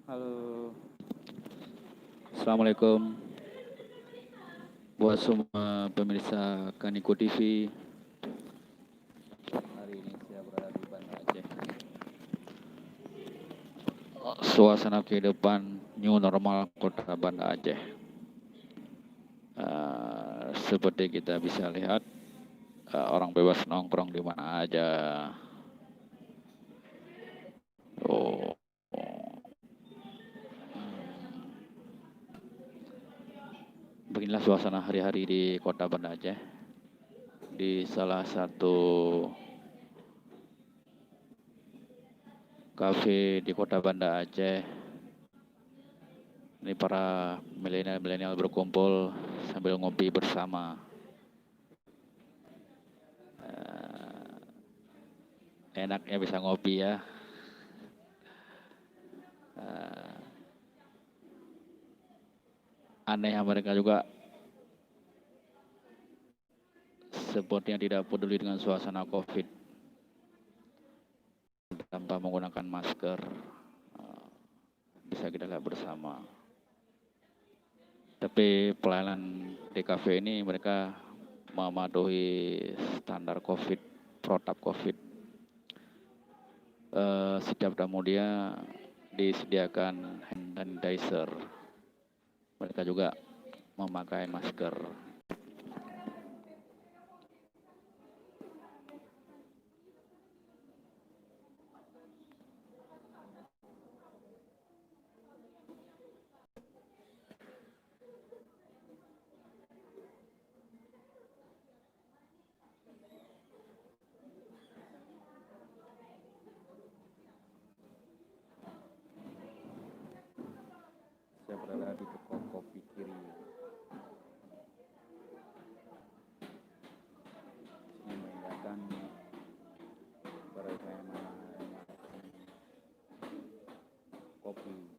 Halo, Assalamualaikum buat semua pemirsa Kaniko TV. Hari ini saya berada di Banda Aceh. Suasana kehidupan new normal kota Banda Aceh. Seperti kita bisa lihat, orang bebas nongkrong di mana aja. Oh, beginilah suasana hari-hari di kota Banda Aceh. Di salah satu kafe di kota Banda Aceh, ini para milenial berkumpul sambil ngopi bersama. Enaknya bisa ngopi ya. Aneh mereka juga sepertinya tidak peduli dengan suasana COVID tanpa menggunakan masker. Bisa kita lihat bersama. Tapi pelayanan di kafe ini mereka mematuhi standar COVID, protap COVID. Setiap tamu dia disediakan hand sanitizer. Mereka juga memakai masker. Saya berada di toko kopi kiri. Ini mengingatkan bagaimana kopi.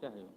Udah yuk.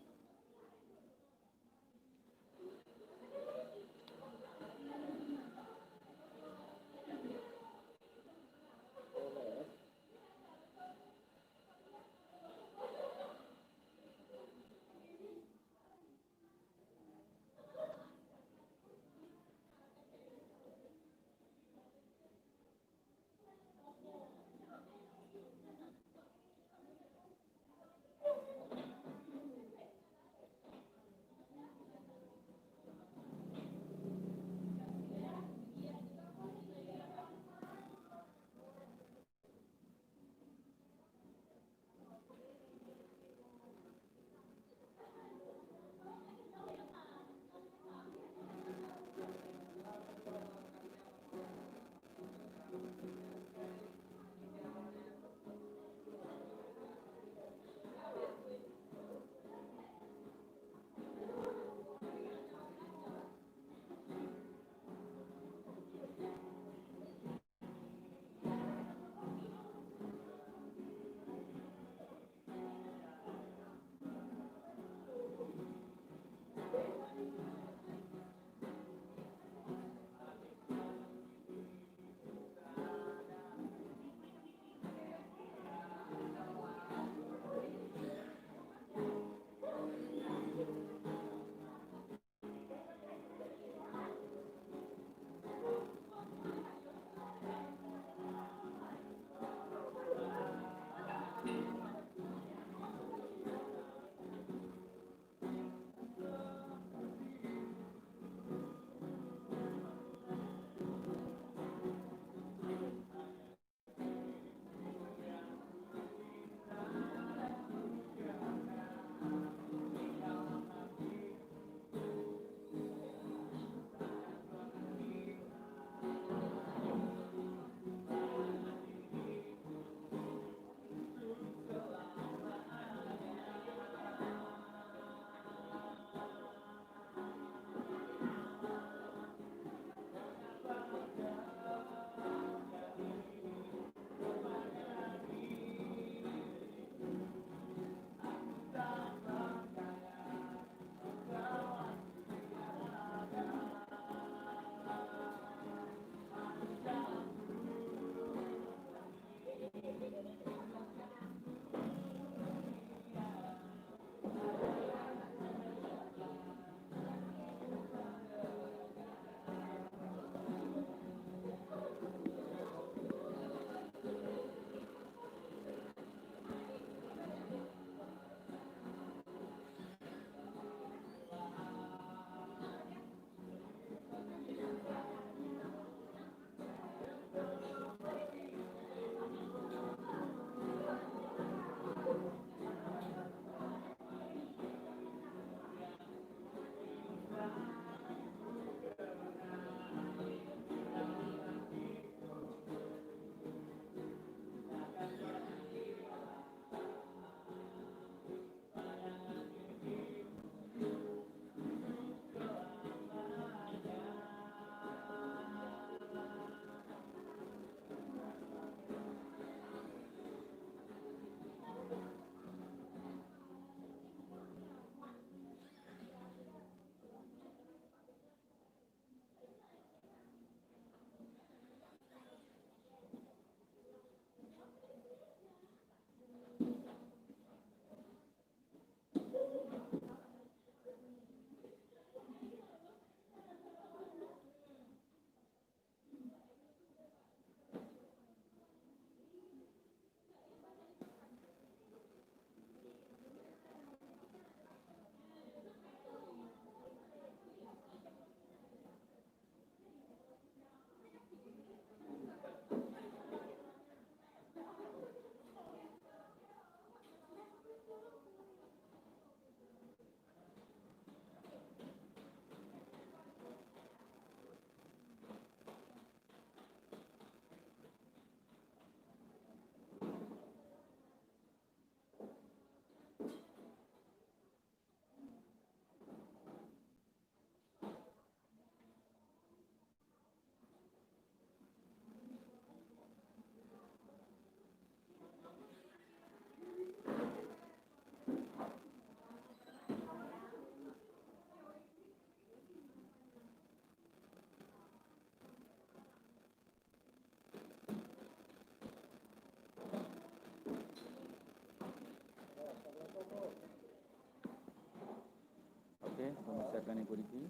pemirsa Ibu Diki,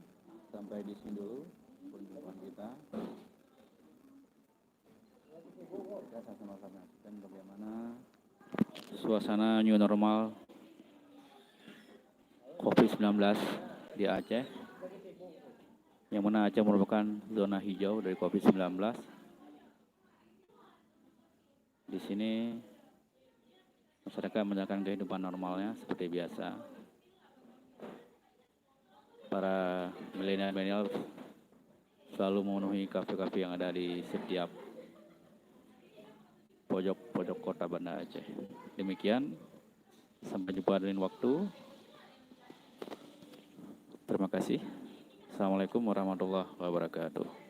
sampai di sini dulu perjumpaan kita. Kita sama-sama menyaksikan bagaimana suasana new normal COVID-19 di Aceh, yang mana Aceh merupakan zona hijau dari COVID-19. Di sini masyarakat menjalankan kehidupan normalnya seperti biasa. Para milenial selalu memenuhi kafe-kafe yang ada di setiap pojok-pojok kota Banda Aceh. Demikian, sampai jumpa di lain waktu. Terima kasih. Assalamualaikum warahmatullahi wabarakatuh.